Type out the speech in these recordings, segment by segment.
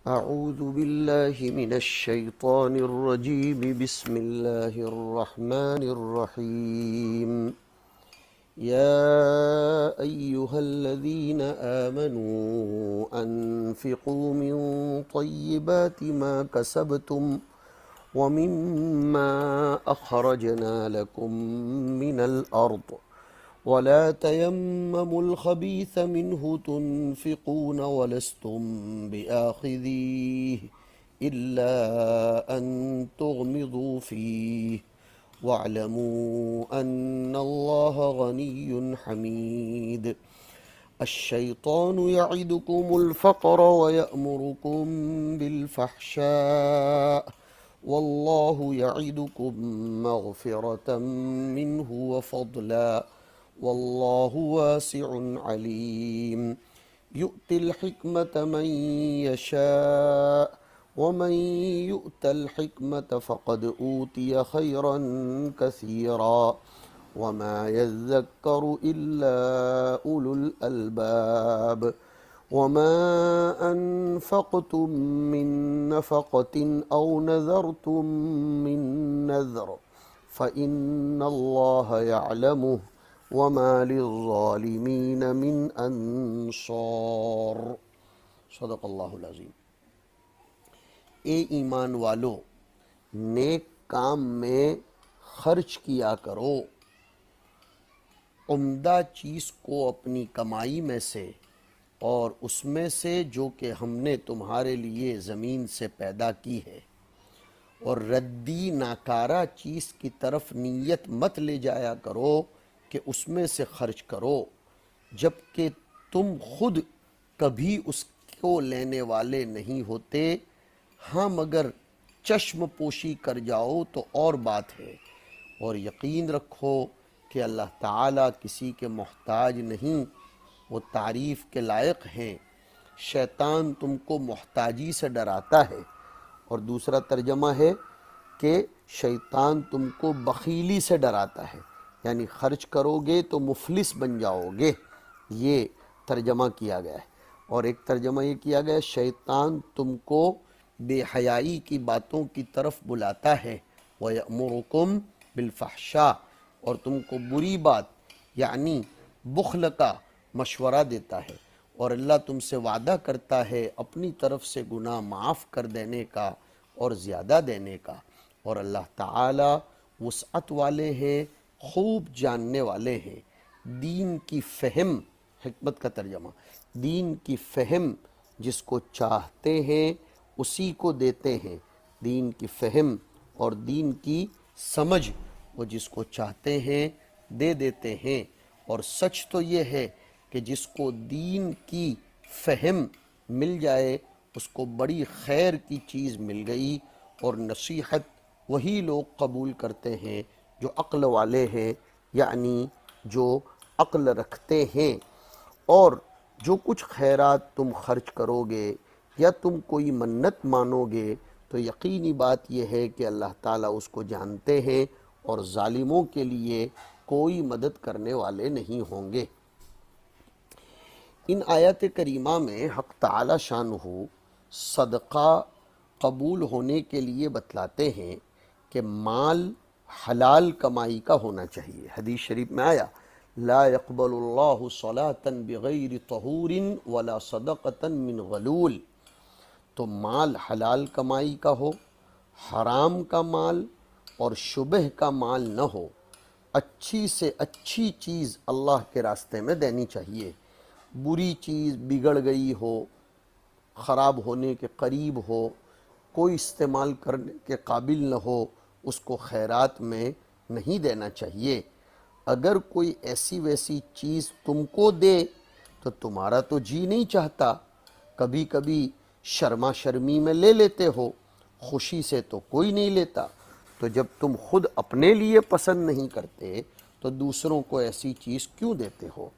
أعوذ بالله من الشيطان الرجيم بسم الله الرحمن الرحيم يا أيها الذين آمنوا أنفقوا من طيبات ما كسبتم ومما أخرجنا لكم من الأرض ولا تيمموا الخبيث منه تنفقون ولستم بآخذيه إلا أن تغمضوا فيه واعلموا أن الله غني حميد الشيطان يعدكم الفقر ويأمركم بالفحشاء والله يعدكم مغفرة منه وفضلا والله واسع عليم يؤتي الحكمة من يشاء ومن يؤت الحكمة فقد أوتي خيرا كثيرا وما يذكر إلا أولو الألباب وما أنفقتم من نفقة أو نذرتم من نذر فإن الله يعلمه وما للظالمين من انصار صدق اللہ العظیم۔ اے ایمان والو، نیک کام میں خرچ کیا کرو، عمدہ چیز کو اپنی کمائی میں سے اور اس میں سے جو کہ ہم نے تمہارے لیے زمین سے پیدا کی ہے، اور ردی ناکارہ چیز کی طرف نیت مت لے جایا کرو کہ اس میں سے خرچ کرو، جبکہ تم خود کبھی اس کو لینے والے نہیں ہوتے، ہاں مگر چشم پوشی کر جاؤ تو اور بات ہے، اور یقین رکھو کہ اللہ تعالیٰ کسی کے محتاج نہیں، وہ تعریف کے لائق ہیں۔ شیطان تم کو محتاجی سے ڈراتا ہے، اور دوسرا ترجمہ ہے کہ شیطان تم کو بخیلی سے ڈراتا ہے، یعنی خرچ کرو گے تو مفلس بن جاؤ گے، یہ ترجمہ کیا گیا ہے۔ اور ایک ترجمہ یہ کیا گیا ہے شیطان تم کو بے حیائی کی باتوں کی طرف بلاتا ہے، وَيَأْمُرُكُمْ بِالْفَحْشَاءِ، اور تم کو بری بات یعنی بخل کا مشورہ دیتا ہے، اور اللہ تم سے وعدہ کرتا ہے اپنی طرف سے گناہ معاف کر دینے کا اور زیادہ دینے کا، اور اللہ تعالی وسعت والے ہیں، خوب جاننے والے ہیں۔ دین کی فہم، حکمت کا ترجمہ، دین کی فہم جس کو چاہتے ہیں اسی کو دیتے ہیں، دین کی فہم اور دین کی سمجھ وہ جس کو چاہتے ہیں دے دیتے ہیں۔ اور سچ تو یہ ہے کہ جس کو دین کی فہم مل جائے اس کو بڑی خیر کی چیز مل گئی، اور نصیحت وہی لوگ قبول کرتے ہیں جو عقل والے ہیں، یعنی جو عقل رکھتے ہیں۔ اور جو کچھ خیرات تم خرچ کرو گے یا تم کوئی منت مانو گے تو یقینی بات یہ ہے کہ اللہ تعالیٰ اس کو جانتے ہیں، اور ظالموں کے لیے کوئی مدد کرنے والے نہیں ہوں گے۔ ان آیات کریمہ میں حق تعالی شانہ صدقہ قبول ہونے کے لیے بتلاتے ہیں کہ مال حلال کمائی کا ہونا چاہیے۔ حدیث شریف میں آیا لا يقبل اللہ صلاة بغیر طہور ولا صدقة من غلول، تو مال حلال کمائی کا ہو، حرام کا مال اور شبہ کا مال نہ ہو، اچھی سے اچھی چیز اللہ کے راستے میں دینی چاہیے۔ بری چیز بگڑ گئی ہو، خراب ہونے کے قریب ہو، کوئی استعمال کرنے کے قابل نہ ہو، اس کو خیرات میں نہیں دینا چاہیے۔ اگر کوئی ایسی ویسی چیز تم کو دے تو تمہارا تو جی نہیں چاہتا، کبھی کبھی شرما شرمی میں لے لیتے ہو، خوشی سے تو کوئی نہیں لیتا، تو جب تم خود اپنے لیے پسند نہیں کرتے تو دوسروں کو ایسی چیز کیوں دیتے ہو؟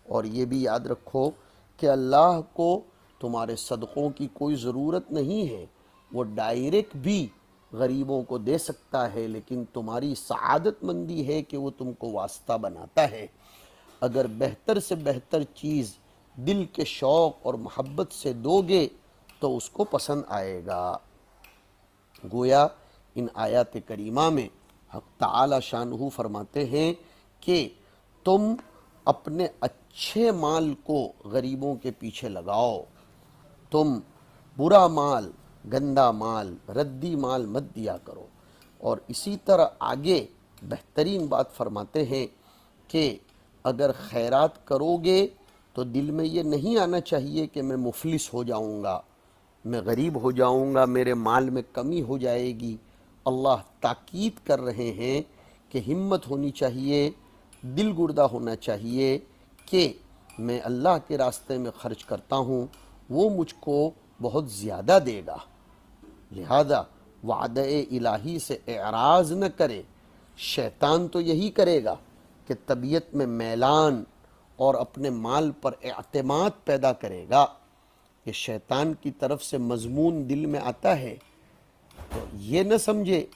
اور یہ بھی یاد رکھو کہ اللہ کو تمہارے صدقوں کی کوئی ضرورت نہیں ہے، وہ ڈائریکٹ بھی غریبوں کو دے سکتا ہے، لیکن تمہاری سعادت مندی ہے کہ وہ تم کو واسطہ بناتا ہے۔ اگر بہتر سے بہتر چیز دل کے شوق اور محبت سے دو گے تو اس کو پسند آئے گا۔ گویا ان آیات کریمہ میں حق تعالی شانہ فرماتے ہیں کہ تم اپنے اچھے مال کو غریبوں کے پیچھے لگاؤ، تم برا مال، گندا مال، ردی مال مت دیا کرو۔ اور اسی طرح آگے بہترین بات فرماتے ہیں کہ اگر خیرات کرو گے تو دل میں یہ نہیں آنا چاہیے کہ میں مفلس ہو جاؤں گا، میں غریب ہو جاؤں گا، میرے مال میں کمی ہو جائے گی۔ اللہ تاکید کر رہے ہیں کہ ہمت ہونی چاہیے، دل گردہ ہونا چاہیے کہ میں اللہ کے راستے میں خرچ کرتا ہوں، وہ مجھ کو بہت زیادہ دے گا۔ لہذا وعدہ الہی سے اعراض نہ کرے۔ شیطان تو یہی کرے گا کہ طبیعت میں میلان اور اپنے مال پر اعتماد پیدا کرے گا۔ کہ شیطان کی طرف سے مضمون دل میں آتا ہے تو یہ نہ سمجھے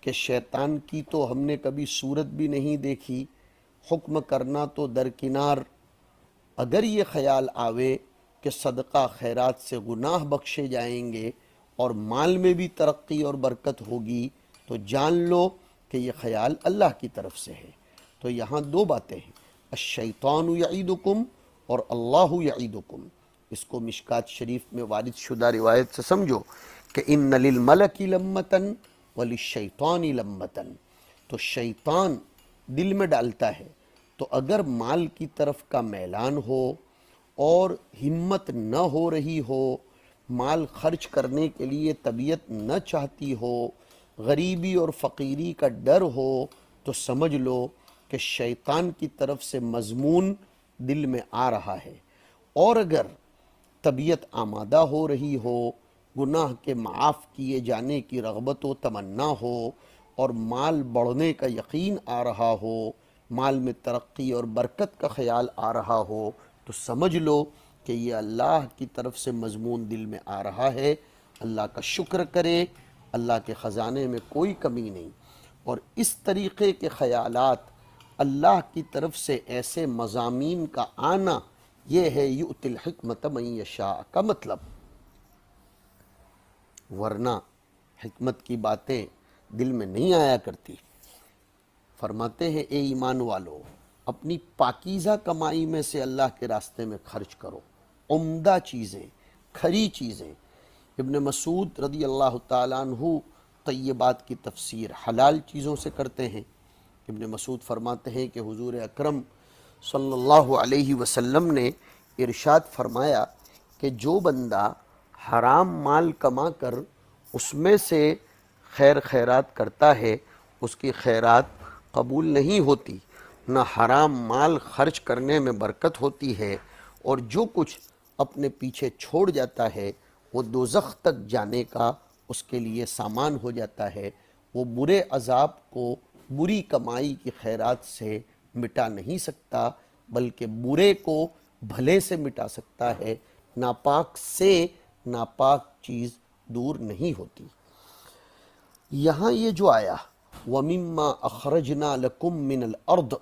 کہ شیطان کی تو ہم نے کبھی صورت بھی نہیں دیکھی، حکم کرنا تو درکنار۔ اگر یہ خیال آوے کہ صدقہ خیرات سے گناہ بخشے جائیں گے اور مال میں بھی ترقی اور برکت ہوگی تو جان لو کہ یہ خیال اللہ کی طرف سے ہے۔ تو یہاں دو باتیں ہیں، الشیطان یعیدکم اور اللہ یعیدکم۔ اس کو مشکات شریف میں وارد شدہ روایت سے سمجھو کہ ان للملک لمتن وللشیطان لمتن۔ تو شیطان دل میں ڈالتا ہے، تو اگر مال کی طرف کا میلان ہو اور ہمت نہ ہو رہی ہو، مال خرچ کرنے کے لیے طبیعت نہ چاہتی ہو، غریبی اور فقیری کا ڈر ہو، تو سمجھ لو کہ شیطان کی طرف سے مضمون دل میں آ رہا ہے۔ اور اگر طبیعت آمادہ ہو رہی ہو، گناہ کے معاف کیے جانے کی رغبت و تمنا ہو، اور مال بڑھنے کا یقین آ رہا ہو، مال میں ترقی اور برکت کا خیال آ رہا ہو، تو سمجھ لو کہ یہ اللہ کی طرف سے مضمون دل میں آ رہا ہے۔ اللہ کا شکر کرے، اللہ کے خزانے میں کوئی کمی نہیں۔ اور اس طریقے کے خیالات، اللہ کی طرف سے ایسے مضامین کا آنا، یہ ہے یؤتی الحکمت من یشاء کا مطلب۔ ورنہ حکمت کی باتیں دل میں نہیں آیا کرتی۔ فرماتے ہیں اے ایمان والو، اپنی پاکیزہ کمائی میں سے اللہ کے راستے میں خرچ کرو، عمدہ چیزیں، کھری چیزیں۔ ابن مسعود رضی اللہ تعالیٰ عنہ طیبات کی تفسیر حلال چیزوں سے کرتے ہیں۔ ابن مسعود فرماتے ہیں کہ حضور اکرم صلی اللہ علیہ وسلم نے ارشاد فرمایا کہ جو بندہ حرام مال کما کر اس میں سے خیر خیرات کرتا ہے، اس کی خیرات قبول نہیں ہوتی، نہ حرام مال خرچ کرنے میں برکت ہوتی ہے، اور جو کچھ اپنے پیچھے چھوڑ جاتا ہے وہ دوزخ تک جانے کا اس کے لیے سامان ہو جاتا ہے۔ وہ برے عذاب کو بری کمائی کی خیرات سے مٹا نہیں سکتا، بلکہ برے کو بھلے سے مٹا سکتا ہے۔ ناپاک سے ناپاک چیز دور نہیں ہوتی۔ یہاں یہ جو آیا وَمِمَّا أَخْرَجْنَا لَكُم مِّنَ الْأَرْضِ،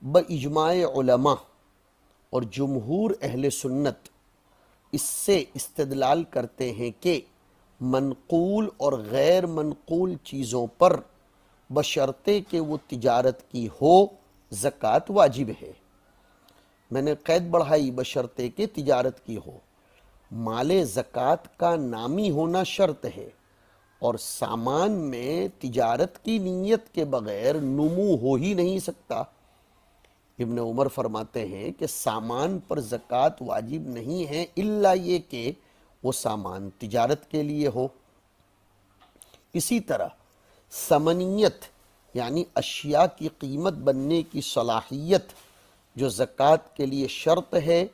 بِإِجْمَاعِ علماء اور جمہور اہل سنت اس سے استدلال کرتے ہیں کہ منقول اور غیر منقول چیزوں پر بشرطے کہ وہ تجارت کی ہو زکوٰۃ واجب ہے۔ میں نے قید بڑھائی بشرطے کہ تجارت کی ہو۔ مال زکوٰۃ کا نامی ہونا شرط ہے، اور سامان میں تجارت کی نیت کے بغیر نمو ہو ہی نہیں سکتا۔ ابن عمر فرماتے ہیں کہ سامان پر زکوٰۃ واجب نہیں ہے الا یہ کہ وہ سامان تجارت کے لیے ہو۔ اسی طرح ثمنیت یعنی اشیاء کی قیمت بننے کی صلاحیت جو زکوٰۃ کے لیے شرط ہے،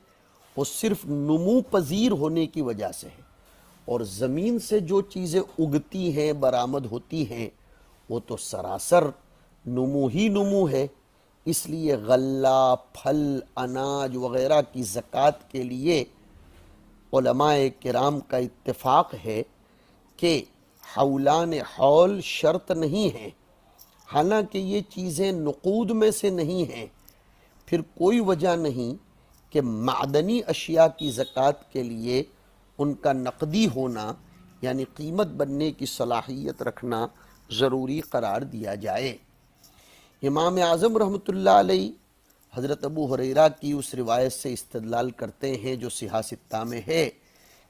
وہ صرف نمو پذیر ہونے کی وجہ سے ہے۔ اور زمین سے جو چیزیں اگتی ہیں، برآمد ہوتی ہیں، وہ تو سراسر نمو ہی نمو ہے۔ اس لیے غلہ، پھل، اناج وغیرہ کی زکوٰۃ کے لیے علماء کرام کا اتفاق ہے کہ حولان حول شرط نہیں ہے۔ حالانکہ یہ چیزیں نقود میں سے نہیں ہیں، پھر کوئی وجہ نہیں کہ معدنی اشیاء کی زکوٰۃ کے لیے ان کا نقدی ہونا یعنی قیمت بننے کی صلاحیت رکھنا ضروری قرار دیا جائے۔ امام اعظم رحمۃ اللہ علیہ حضرت ابو ہریرہ کی اس روایت سے استدلال کرتے ہیں جو صحاح ستہ میں ہے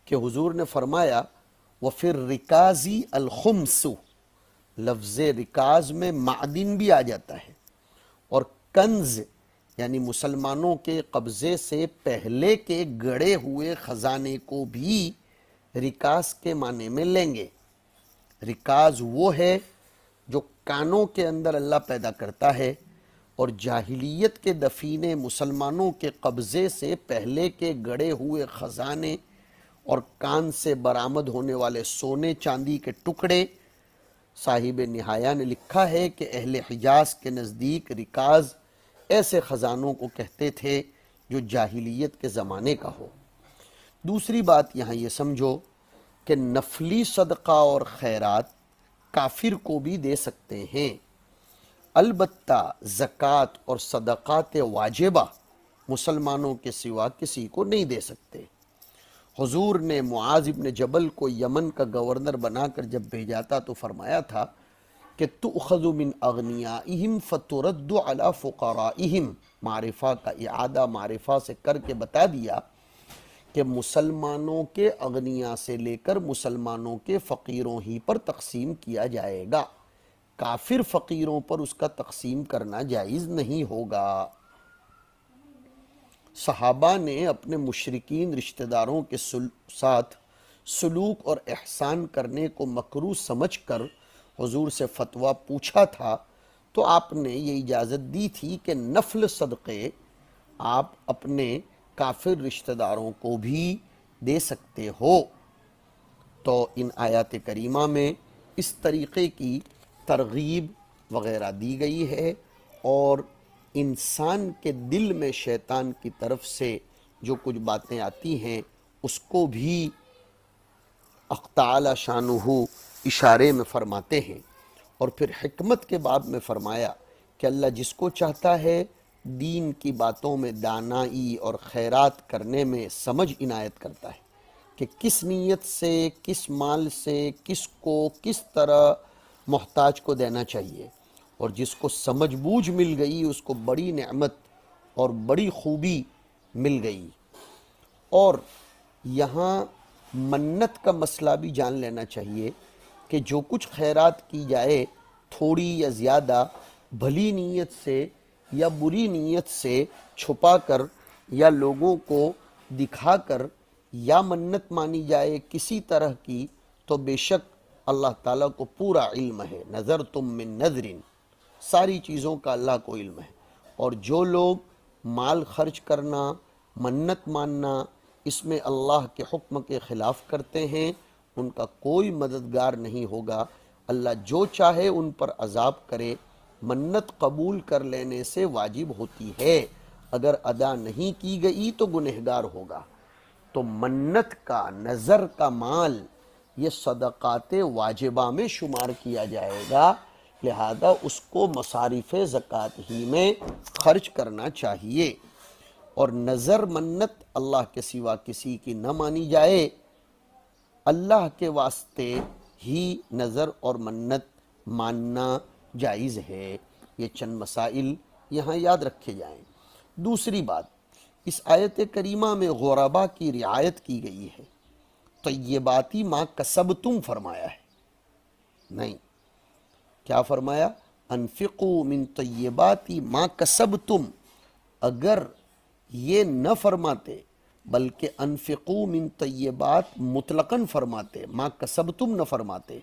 کہ حضور نے فرمایا وَفِي الرِّكَازِ الْخُمْسُ، لفظ رکاز میں معدن بھی آ جاتا ہے، اور کنز یعنی مسلمانوں کے قبضے سے پہلے کے گڑے ہوئے خزانے کو بھی رکاز کے معنی میں لیں گے۔ رکاز وہ ہے جو کانوں کے اندر اللہ پیدا کرتا ہے، اور جاہلیت کے دفینے مسلمانوں کے قبضے سے پہلے کے گڑے ہوئے خزانے اور کان سے برآمد ہونے والے سونے چاندی کے ٹکڑے۔ صاحب نہایہ نے لکھا ہے کہ اہل حجاز کے نزدیک رکاز ایسے خزانوں کو کہتے تھے جو جاہلیت کے زمانے کا ہو۔ دوسری بات یہاں یہ سمجھو کہ نفلی صدقہ اور خیرات کافر کو بھی دے سکتے ہیں، البتہ زکوٰۃ اور صدقات واجبہ مسلمانوں کے سوا کسی کو نہیں دے سکتے۔ حضور نے معاذ ابن جبل کو یمن کا گورنر بنا کر جب بھیجا تھا تو فرمایا تھا کہ تؤخذ من اغنیائہم فترد علی فقرائہم، معرفہ کا اعادہ معرفہ سے کر کے بتا دیا کہ مسلمانوں کے اغنیاء سے لے کر مسلمانوں کے فقیروں ہی پر تقسیم کیا جائے گا، کافر فقیروں پر اس کا تقسیم کرنا جائز نہیں ہوگا۔ صحابہ نے اپنے مشرکین رشتہ داروں کے ساتھ سلوک اور احسان کرنے کو مکروہ سمجھ کر حضور سے فتویٰ پوچھا تھا، تو آپ نے یہ اجازت دی تھی کہ نفل صدقے آپ اپنے کافر رشتہ داروں کو بھی دے سکتے ہو۔ تو ان آیات کریمہ میں اس طریقے کی ترغیب وغیرہ دی گئی ہے، اور انسان کے دل میں شیطان کی طرف سے جو کچھ باتیں آتی ہیں اس کو بھی حق تعالی شانہ اشارے میں فرماتے ہیں، اور پھر حکمت کے باب میں فرمایا کہ اللہ جس کو چاہتا ہے دین کی باتوں میں دانائی اور خیرات کرنے میں سمجھ عنایت کرتا ہے کہ کس نیت سے، کس مال سے، کس کو کس طرح محتاج کو دینا چاہیے، اور جس کو سمجھ بوجھ مل گئی اس کو بڑی نعمت اور بڑی خوبی مل گئی۔ اور یہاں منت کا مسئلہ بھی جان لینا چاہیے کہ جو کچھ خیرات کی جائے تھوڑی یا زیادہ، بھلی نیت سے یا بری نیت سے چھپا کر یا لوگوں کو دکھا کر یا منت مانی جائے کسی طرح کی، تو بے شک اللہ تعالیٰ کو پورا علم ہے۔ نظر تم من نظرن، ساری چیزوں کا اللہ کو علم ہے، اور جو لوگ مال خرچ کرنا، منت ماننا، اس میں اللہ کے حکم کے خلاف کرتے ہیں، ان کا کوئی مددگار نہیں ہوگا۔ اللہ جو چاہے ان پر عذاب کرے۔ منت قبول کر لینے سے واجب ہوتی ہے، اگر ادا نہیں کی گئی تو گنہگار ہوگا۔ تو منت کا، نظر کا مال یہ صدقات واجبہ میں شمار کیا جائے گا، لہذا اس کو مصارف زکوٰۃ ہی میں خرچ کرنا چاہیے، اور نظر منت اللہ کے سوا کسی کی نہ مانی جائے، اللہ کے واسطے ہی نظر اور منت ماننا جائز ہے۔ یہ چند مسائل یہاں یاد رکھے جائیں۔ دوسری بات، اس آیت کریمہ میں غربا کی رعایت کی گئی ہے۔ طیباتی ما کسبتم فرمایا ہے، نہیں، کیا فرمایا؟ انفقوا من طیباتی ما کسبتم۔ اگر یہ نہ فرماتے بلکہ انفقوا من طیبات مطلقاً فرماتے، ما کسبتم نہ فرماتے،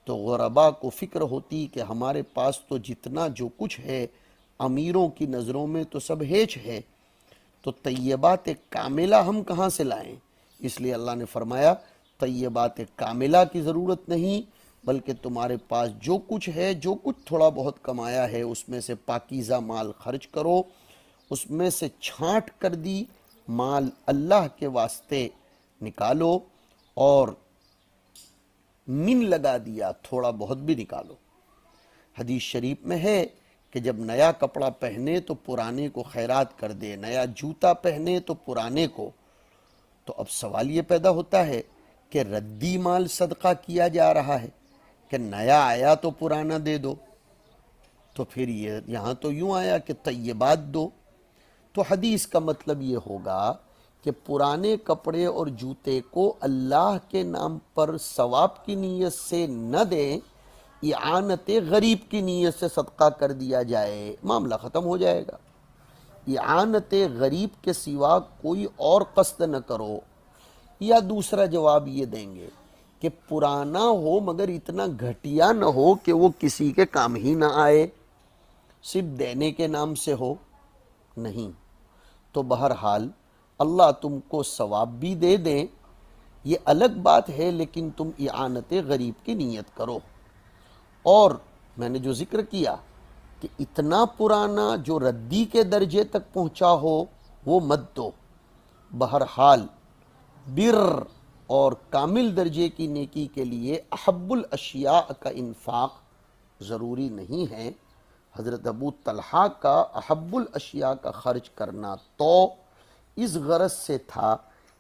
تو غربا کو فکر ہوتی کہ ہمارے پاس تو جتنا جو کچھ ہے امیروں کی نظروں میں تو سب ہیچ ہے، تو طیبات کاملہ ہم کہاں سے لائیں؟ اس لیے اللہ نے فرمایا طیبات کاملہ کی ضرورت نہیں، بلکہ تمہارے پاس جو کچھ ہے، جو کچھ تھوڑا بہت کمایا ہے، اس میں سے پاکیزہ مال خرچ کرو، اس میں سے چھانٹ کر دی مال اللہ کے واسطے نکالو، اور من لگا دیا تھوڑا بہت بھی نکالو۔ حدیث شریف میں ہے کہ جب نیا کپڑا پہنے تو پرانے کو خیرات کر دے، نیا جوتا پہنے تو پرانے کو۔ تو اب سوال یہ پیدا ہوتا ہے کہ ردی مال صدقہ کیا جا رہا ہے کہ نیا آیا تو پرانا دے دو، تو پھر یہاں تو یوں آیا کہ طیبات دو، تو حدیث کا مطلب یہ ہوگا کہ پرانے کپڑے اور جوتے کو اللہ کے نام پر ثواب کی نیت سے نہ دیں، اعانت غریب کی نیت سے صدقہ کر دیا جائے، معاملہ ختم ہو جائے گا۔ اعانت غریب کے سوا کوئی اور قصد نہ کرو۔ یا دوسرا جواب یہ دیں گے کہ پرانا ہو مگر اتنا گھٹیا نہ ہو کہ وہ کسی کے کام ہی نہ آئے، صرف دینے کے نام سے ہو، نہیں تو بہرحال اللہ تم کو ثواب بھی دے دیں، یہ الگ بات ہے، لیکن تم اعانت غریب کی نیت کرو۔ اور میں نے جو ذکر کیا کہ اتنا پرانا جو ردی کے درجے تک پہنچا ہو وہ مت دو۔ بہرحال بر اور کامل درجے کی نیکی کے لیے احب الاشیاء کا انفاق ضروری نہیں ہے۔ حضرت ابو طلحہ کا احب الاشیاء کا خرچ کرنا تو اس غرض سے تھا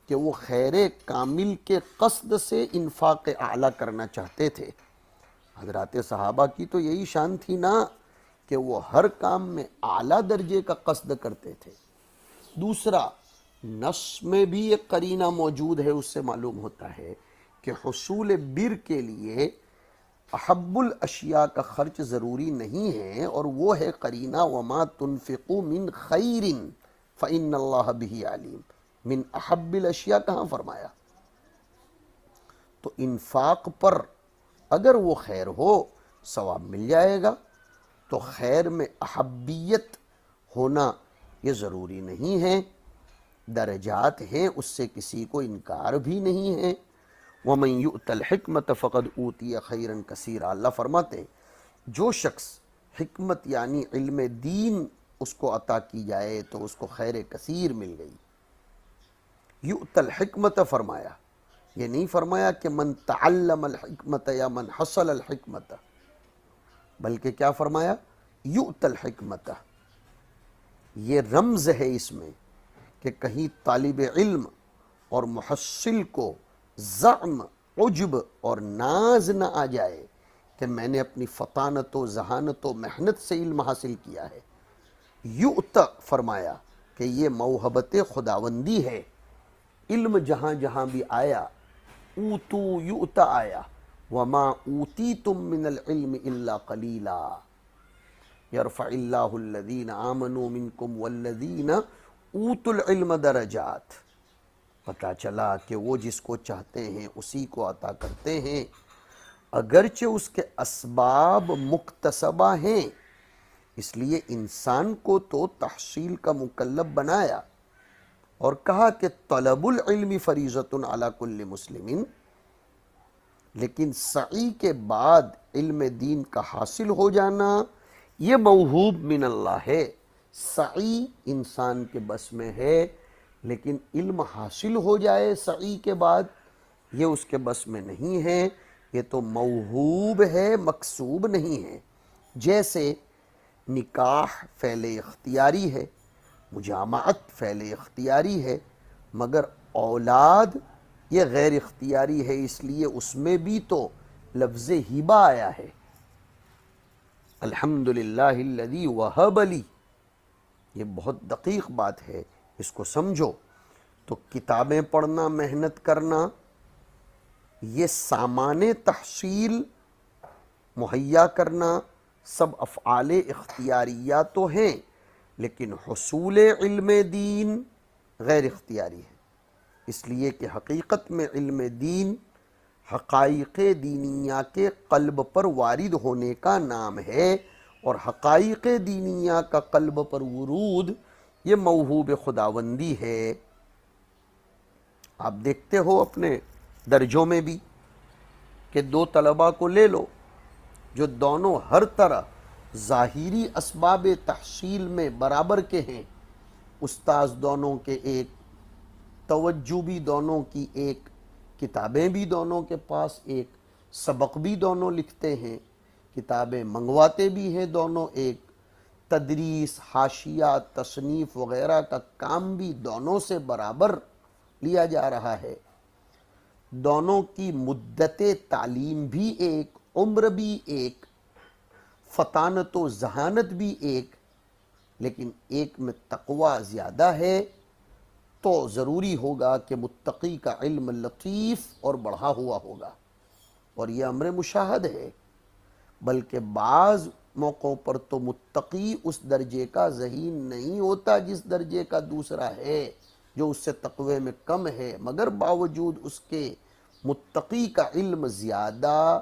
کہ وہ خیر کامل کے قصد سے انفاق اعلیٰ کرنا چاہتے تھے۔ حضرات صحابہ کی تو یہی شان تھی نا کہ وہ ہر کام میں اعلیٰ درجے کا قصد کرتے تھے۔ دوسرا، نص میں بھی ایک قرینہ موجود ہے، اس سے معلوم ہوتا ہے کہ حصول بر کے لیے احب الاشیاء کا خرچ ضروری نہیں ہے، اور وہ ہے قرینہ وما تنفقوا من خیر فإن اللہ بہ علیم۔ من احب الاشیاء کہاں فرمایا؟ تو انفاق پر اگر وہ خیر ہو ثواب مل جائے گا، تو خیر میں احبیت ہونا یہ ضروری نہیں ہے، درجات ہیں، اس سے کسی کو انکار بھی نہیں ہے۔ وَمَن يُؤْتَ الْحِكْمَةَ فَقَدْ أُوتِيَ خَيْرًا كَثِيرًا، اللہ فرماتے ہیں جو شخص حکمت یعنی علم دین اس کو عطا کی جائے تو اس کو خیر کثیر مل گئی۔ یؤت الحکمت فرمایا، یہ نہیں فرمایا کہ من تعلم الحکمت یا من حصل الحکمت، بلکہ کیا فرمایا؟ یؤت الحکمت۔ یہ رمز ہے اس میں کہ کہیں طالب علم اور محصل کو زعم، عجب اور ناز نہ آ جائے کہ میں نے اپنی فطانت و ذہانت و محنت سے علم حاصل کیا ہے۔ یؤت فرمایا کہ یہ موہبت خداوندی ہے۔ علم جہاں جہاں بھی آیا، اوتو یؤت آیا، وما اوتیتم من العلم الا قلیلا، یرفع اللہ الذین آمنوا منکم والذین اوتوا العلم درجات۔ پتہ چلا کہ وہ جس کو چاہتے ہیں اسی کو عطا کرتے ہیں، اگرچہ اس کے اسباب مکتسبہ ہیں، اس لیے انسان کو تو تحصیل کا مکلف بنایا اور کہا کہ طلب العلم فریضۃ علی کل مسلم، لیکن سعی کے بعد علم دین کا حاصل ہو جانا یہ موہوب من اللہ ہے۔ سعی انسان کے بس میں ہے، لیکن علم حاصل ہو جائے سعی کے بعد یہ اس کے بس میں نہیں ہے، یہ تو موہوب ہے، مکسوب نہیں ہے۔ جیسے نکاح فعل اختیاری ہے، مجامعت فعل اختیاری ہے، مگر اولاد یہ غیر اختیاری ہے، اس لیے اس میں بھی تو لفظ ہبہ آیا ہے۔ الحمدللہ الذی وہب لی، یہ بہت دقیق بات ہے، اس کو سمجھو۔ تو کتابیں پڑھنا، محنت کرنا، یہ سامان تحصیل مہیا کرنا سب افعال اختیاریہ تو ہیں، لیکن حصول علم دین غیر اختیاری ہے، اس لیے کہ حقیقت میں علم دین حقائق دینیہ کے قلب پر وارد ہونے کا نام ہے، اور حقائق دینیہ کا قلب پر ورود یہ موہوب خداوندی ہے۔ آپ دیکھتے ہو اپنے درجوں میں بھی کہ دو طلباء کو لے لو جو دونوں ہر طرح ظاہری اسباب تحصیل میں برابر کے ہیں، استاذ دونوں کے ایک، توجہ بھی دونوں کی ایک، کتابیں بھی دونوں کے پاس ایک، سبق بھی دونوں لکھتے ہیں، کتابیں منگواتے بھی ہیں دونوں ایک، تدریس، حاشیہ، تصنیف وغیرہ کا کام بھی دونوں سے برابر لیا جا رہا ہے، دونوں کی مدت تعلیم بھی ایک، عمر بھی ایک، فطانت و ذہانت بھی ایک، لیکن ایک میں تقوی زیادہ ہے تو ضروری ہوگا کہ متقی کا علم لطیف اور بڑھا ہوا ہوگا، اور یہ امر مشاہد ہے۔ بلکہ بعض موقعوں پر تو متقی اس درجے کا ذہین نہیں ہوتا جس درجے کا دوسرا ہے جو اس سے تقوی میں کم ہے، مگر باوجود اس کے متقی کا علم زیادہ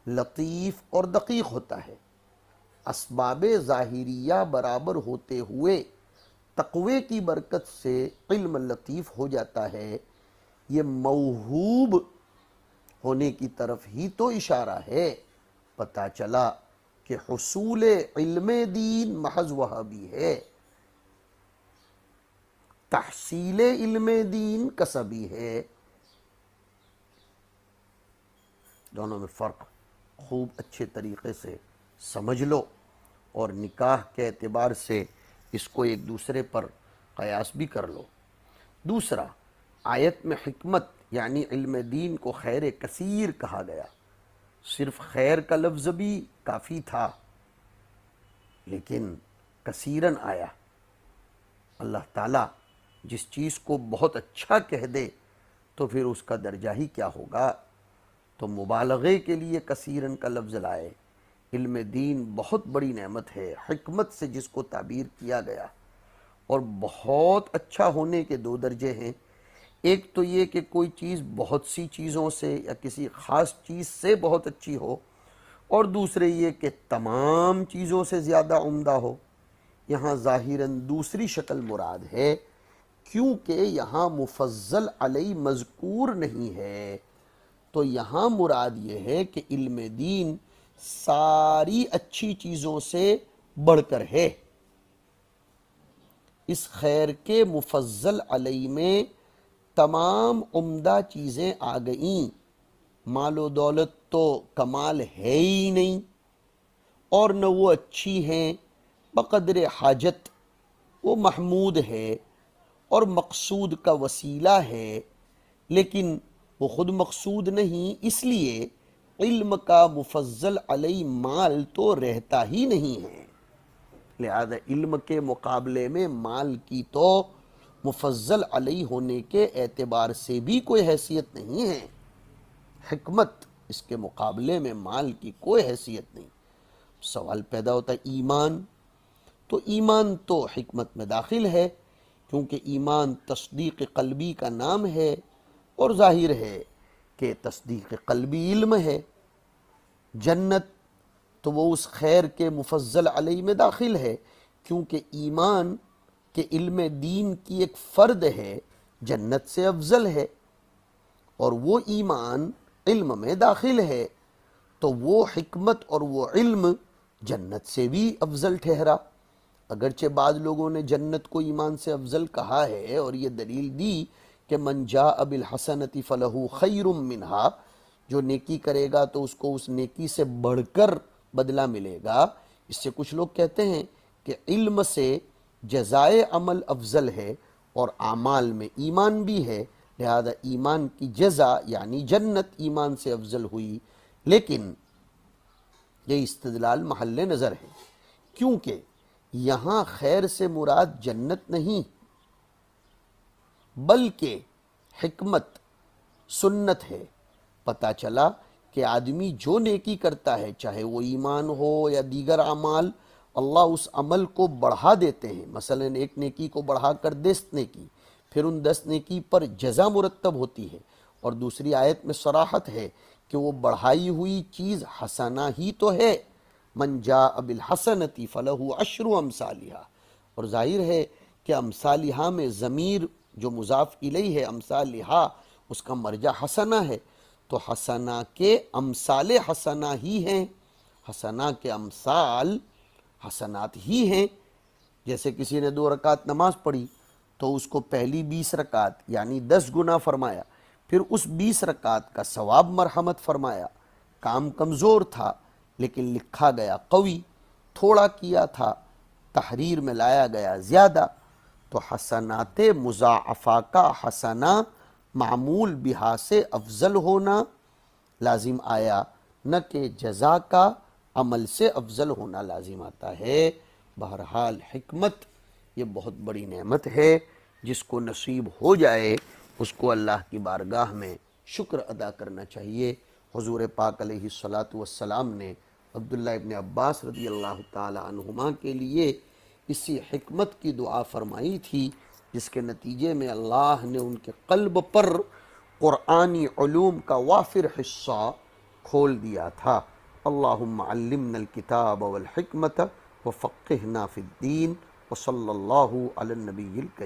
لطیف اور دقیق ہوتا ہے۔ اسباب ظاہریہ برابر ہوتے ہوئے تقوی کی برکت سے علم لطیف ہو جاتا ہے۔ یہ موہوب ہونے کی طرف ہی تو اشارہ ہے۔ پتہ چلا کہ حصول علم دین محض وہابی ہے، تحصیل علم دین کسبی ہے۔ دونوں میں فرق خوب اچھے طریقے سے سمجھ لو، اور نکاح کے اعتبار سے اس کو ایک دوسرے پر قیاس بھی کر لو۔ دوسرا، آیت میں حکمت یعنی علم دین کو خیر کثیر کہا گیا۔ صرف خیر کا لفظ بھی کافی تھا، لیکن کثیرن آیا۔ اللہ تعالیٰ جس چیز کو بہت اچھا کہہ دے تو پھر اس کا درجہ ہی کیا ہوگا، تو مبالغے کے لیے کثیرن کا لفظ لائے۔ علم دین بہت بڑی نعمت ہے، حکمت سے جس کو تعبیر کیا گیا، اور بہت اچھا ہونے کے دو درجے ہیں۔ ایک تو یہ کہ کوئی چیز بہت سی چیزوں سے یا کسی خاص چیز سے بہت اچھی ہو، اور دوسرے یہ کہ تمام چیزوں سے زیادہ عمدہ ہو۔ یہاں ظاہراً دوسری شکل مراد ہے، کیونکہ یہاں مفضل علی مذکور نہیں ہے، تو یہاں مراد یہ ہے کہ علم دین ساری اچھی چیزوں سے بڑھ کر ہے۔ اس خیر کے مفضل علی میں تمام عمدہ چیزیں آ گئیں۔ مال و دولت تو کمال ہے ہی نہیں، اور نہ وہ اچھی ہیں، بقدر حاجت وہ محمود ہے اور مقصود کا وسیلہ ہے، لیکن وہ خود مقصود نہیں، اس لیے علم کا مفضل علی مال تو رہتا ہی نہیں ہے۔ لہذا علم کے مقابلے میں مال کی تو مفضل علی ہونے کے اعتبار سے بھی کوئی حیثیت نہیں ہے۔ حکمت اس کے مقابلے میں مال کی کوئی حیثیت نہیں۔ سوال پیدا ہوتا ہے ایمان، تو ایمان تو حکمت میں داخل ہے، کیونکہ ایمان تصدیق قلبی کا نام ہے، اور ظاہر ہے کہ تصدیق قلبی علم ہے۔ جنت تو وہ اس خیر کے مفضل علی میں داخل ہے، کیونکہ ایمان کے علم دین کی ایک فرد ہے، جنت سے افضل ہے، اور وہ ایمان علم میں داخل ہے، تو وہ حکمت اور وہ علم جنت سے بھی افضل ٹھہرا۔ اگرچہ بعض لوگوں نے جنت کو ایمان سے افضل کہا ہے، اور یہ دلیل دی کہ من جاء بالحسنۃ فلہ خیر منہا، جو نیکی کرے گا تو اس کو اس نیکی سے بڑھ کر بدلہ ملے گا۔ اس سے کچھ لوگ کہتے ہیں کہ علم سے جزائے عمل افضل ہے، اور اعمال میں ایمان بھی ہے، لہذا ایمان کی جزا یعنی جنت ایمان سے افضل ہوئی۔ لیکن یہ استدلال محل نظر ہے، کیونکہ یہاں خیر سے مراد جنت نہیں، بلکہ حکمت سنت ہے۔ پتہ چلا کہ آدمی جو نیکی کرتا ہے، چاہے وہ ایمان ہو یا دیگر اعمال، اللہ اس عمل کو بڑھا دیتے ہیں۔ مثلا ایک نیکی کو بڑھا کر 10 نیکی، پھر ان 10 نیکی پر جزا مرتب ہوتی ہے، اور دوسری آیت میں صراحت ہے کہ وہ بڑھائی ہوئی چیز حسنہ ہی تو ہے۔ من جاء بالحسنۃ فلہ عشر امثالھا، اور ظاہر ہے کہ امثالھا میں ضمیر جو مضاف الیہ ہے، امثالھا اس کا مرجع حسنہ ہے، تو حسنہ کے امثال حسنہ ہی ہیں، حسنہ کے امثال حسنات ہی ہیں۔ جیسے کسی نے 2 رکعت نماز پڑھی تو اس کو پہلی 20 رکعت یعنی 10 گنا فرمایا، پھر اس 20 رکعت کا ثواب مرحمت فرمایا۔ کام کمزور تھا لیکن لکھا گیا قوی، تھوڑا کیا تھا تحریر میں لایا گیا زیادہ، تو حسنات مضاعفہ کا حسنہ معمول بہا سے افضل ہونا لازم آیا، نہ کہ جزا کا عمل سے افضل ہونا لازم آتا ہے۔ بہرحال حکمت یہ بہت بڑی نعمت ہے، جس کو نصیب ہو جائے اس کو اللہ کی بارگاہ میں شکر ادا کرنا چاہیے۔ حضور پاک علیہ الصلاۃ والسلام نے عبداللہ ابن عباس رضی اللہ تعالی عنہما کے لیے اسی حکمت کی دعا فرمائی تھی، جس کے نتیجے میں اللہ نے ان کے قلب پر قرآنی علوم کا وافر حصہ کھول دیا تھا۔ اللہم علمنا الکتاب والحکمت وفقہنا فی الدین وصلی اللہ علی النبی الکریم۔